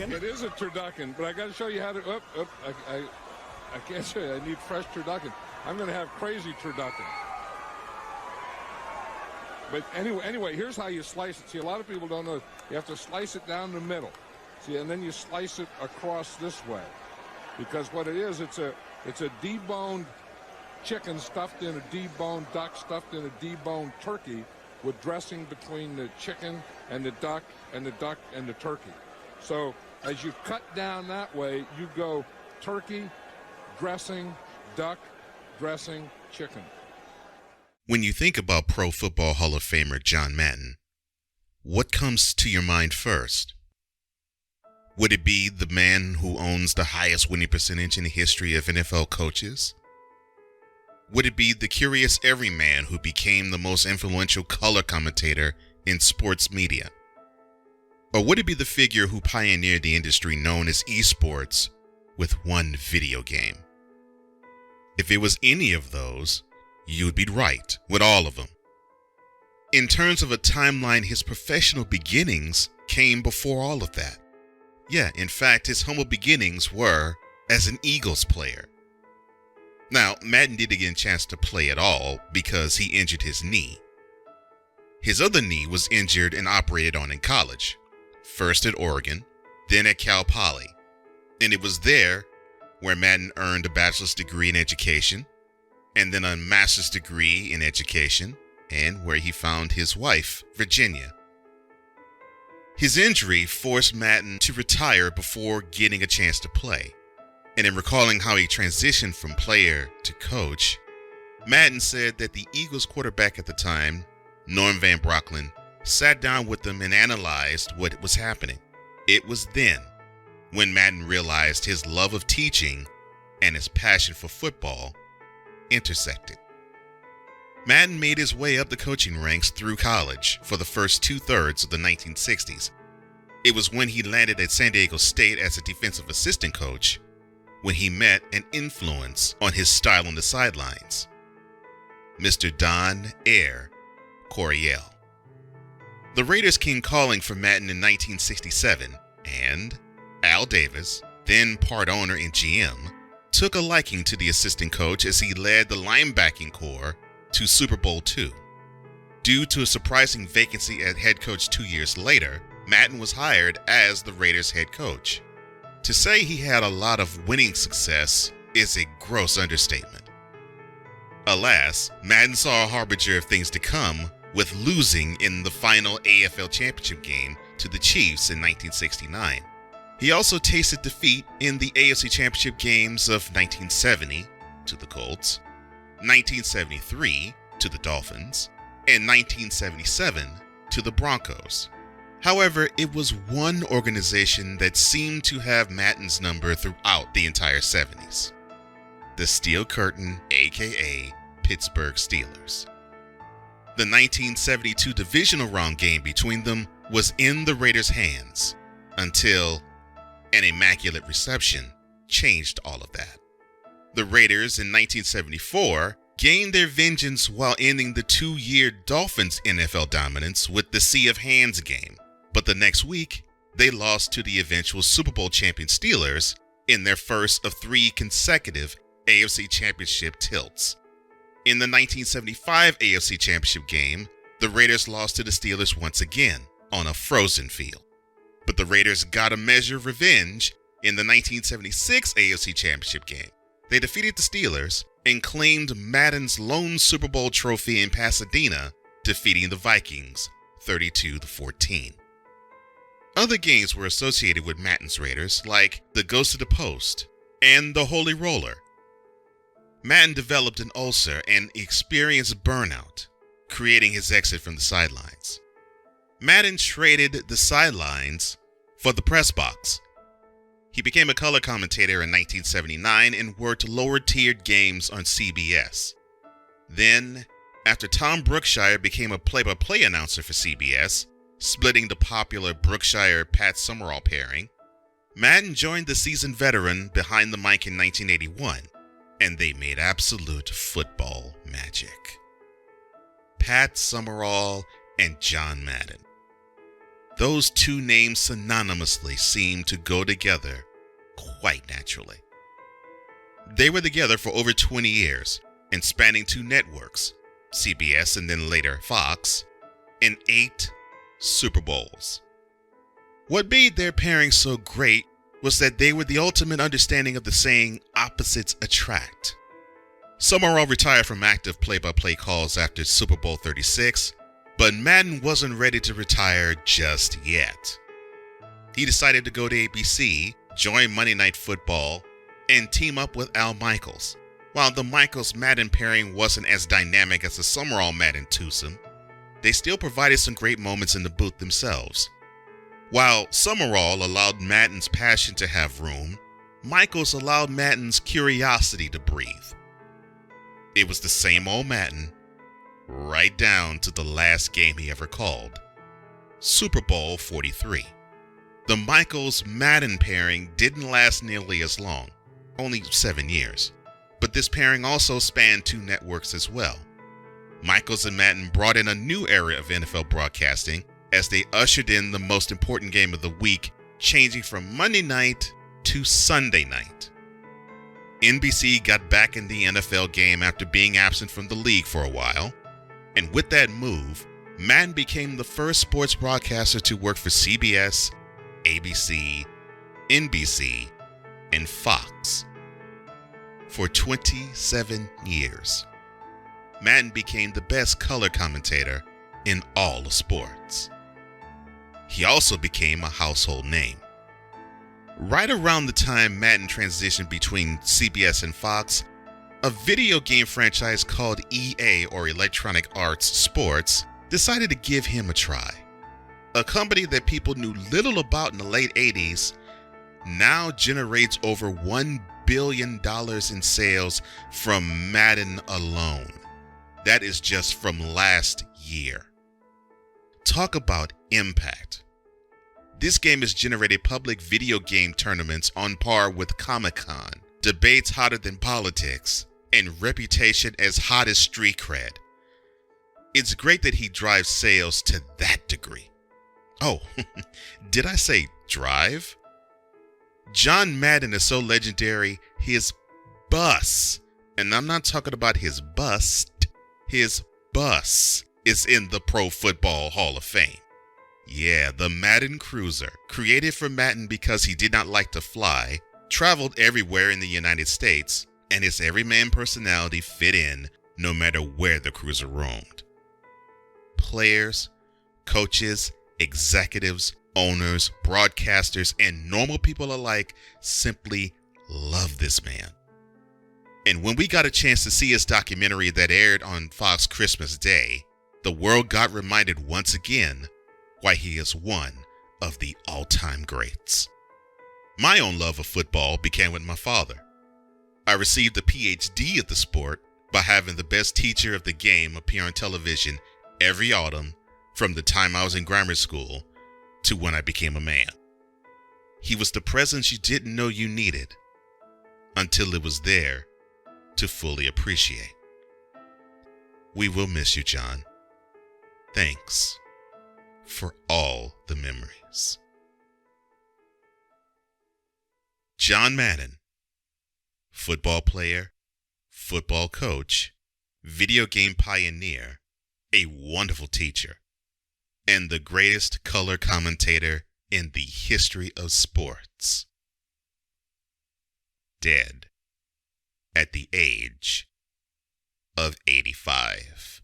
turducken. It is a turducken, but I got to show you how to. I can't show you. I need fresh turducken. I'm going to have crazy turducken. But anyway, here's how you slice it. See, a lot of people don't know. You have to slice it down the middle. See, and then you slice it across this way. Because what it is, it's a deboned chicken stuffed in a deboned duck, stuffed in a deboned turkey with dressing between the chicken and the duck and the duck and the turkey. So as you cut down that way, you go turkey, dressing, duck, dressing, chicken. When you think about Pro Football Hall of Famer John Madden, what comes to your mind first? Would it be the man who owns the highest winning percentage in the history of NFL coaches? Would it be the curious everyman who became the most influential color commentator in sports media? Or would it be the figure who pioneered the industry known as esports with one video game? If it was any of those, you'd be right with all of them. In terms of a timeline, his professional beginnings came before all of that. Yeah, in fact, his humble beginnings were as an Eagles player. Now, Madden didn't get a chance to play at all because he injured his knee. His other knee was injured and operated on in college, first at Oregon, then at Cal Poly. And it was there where Madden earned a bachelor's degree in education, and then a master's degree in education, and where he found his wife, Virginia. His injury forced Madden to retire before getting a chance to play. And in recalling how he transitioned from player to coach, Madden said that the Eagles quarterback at the time, Norm Van Brocklin, sat down with them and analyzed what was happening. It was then when Madden realized his love of teaching and his passion for football intersected. Madden made his way up the coaching ranks through college for the first 2/3 of the 1960s. It was when he landed at San Diego State as a defensive assistant coach when he met an influence on his style on the sidelines, Mr. Don Air Coryell. The Raiders came calling for Madden in 1967, and Al Davis, then part owner and GM, took a liking to the assistant coach as he led the linebacking corps to Super Bowl II. Due to a surprising vacancy at head coach 2 years later, Madden was hired as the Raiders head coach. To say he had a lot of winning success is a gross understatement. Alas, Madden saw a harbinger of things to come with losing in the final AFL championship game to the Chiefs in 1969. He also tasted defeat in the AFC championship games of 1970 to the Colts, 1973 to the Dolphins, and 1977 to the Broncos. However, it was one organization that seemed to have Madden's number throughout the entire 70s. The Steel Curtain, aka Pittsburgh Steelers. The 1972 divisional round game between them was in the Raiders' hands until an immaculate reception changed all of that. The Raiders in 1974 gained their vengeance while ending the 2-year Dolphins' NFL dominance with the Sea of Hands game. But the next week, they lost to the eventual Super Bowl champion Steelers in their first of 3 consecutive AFC Championship tilts. In the 1975 AFC Championship game, the Raiders lost to the Steelers once again on a frozen field. But the Raiders got a measure of revenge in the 1976 AFC Championship game. They defeated the Steelers and claimed Madden's lone Super Bowl trophy in Pasadena, defeating the Vikings 32-14. Other games were associated with Madden's Raiders, like the Ghost of the Post and the Holy Roller. Madden developed an ulcer and experienced burnout, creating his exit from the sidelines. Madden traded the sidelines for the press box. He became a color commentator in 1979 and worked lower-tiered games on CBS. Then, after Tom Brookshire became a play-by-play announcer for CBS, splitting the popular Brookshire-Pat Summerall pairing, Madden joined the seasoned veteran behind the mic in 1981, and they made absolute football magic. Pat Summerall and John Madden. those two names synonymously seem to go together quite naturally. They were together for over 20 years and spanning two networks, CBS and then later Fox, and 8 Super Bowls. What made their pairing so great was that they were the ultimate understanding of the saying, opposites attract. Summerall retired from active play-by-play calls after Super Bowl 36, but Madden wasn't ready to retire just yet. He decided to go to ABC, join Monday Night Football, and team up with Al Michaels. While the Michaels-Madden pairing wasn't as dynamic as the Summerall-Madden twosome, they still provided some great moments in the booth themselves. While Summerall allowed Madden's passion to have room, Michaels allowed Madden's curiosity to breathe. It was the same old Madden, right down to the last game he ever called, Super Bowl 43. The Michaels-Madden pairing didn't last nearly as long, only 7 years, but this pairing also spanned 2 networks as well. Michaels and Madden brought in a new era of NFL broadcasting as they ushered in the most important game of the week, changing from Monday night to Sunday night. NBC got back in the NFL game after being absent from the league for a while, and with that move, Madden became the first sports broadcaster to work for CBS, ABC, NBC, and Fox. For 27 years, Madden became the best color commentator in all of sports. He also became a household name. Right around the time Madden transitioned between CBS and Fox, a video game franchise called EA, or Electronic Arts Sports, decided to give him a try. A company that people knew little about in the late 80s now generates over $1 billion in sales from Madden alone. That is just from last year. Talk about impact. This game has generated public video game tournaments on par with Comic-Con, debates hotter than politics, and reputation as hot as street cred. It's great that he drives sales to that degree. Oh, did I say drive? John Madden is so legendary, his bus, and I'm not talking about his bust, his bus is in the Pro Football Hall of Fame. Yeah, the Madden Cruiser, created for Madden because he did not like to fly, traveled everywhere in the United States, and his everyman personality fit in no matter where the cruiser roamed. Players, coaches, executives, owners, broadcasters, and normal people alike simply love this man. And when we got a chance to see his documentary that aired on Fox Christmas Day, the world got reminded once again why he is one of the all-time greats. My own love of football began with my father. I received a PhD of the sport by having the best teacher of the game appear on television every autumn from the time I was in grammar school to when I became a man. He was the presence you didn't know you needed until it was there to fully appreciate. We will miss you, John. Thanks for all the memories. John Madden, football player, football coach, video game pioneer, a wonderful teacher, and the greatest color commentator in the history of sports. Dead at the age of 85.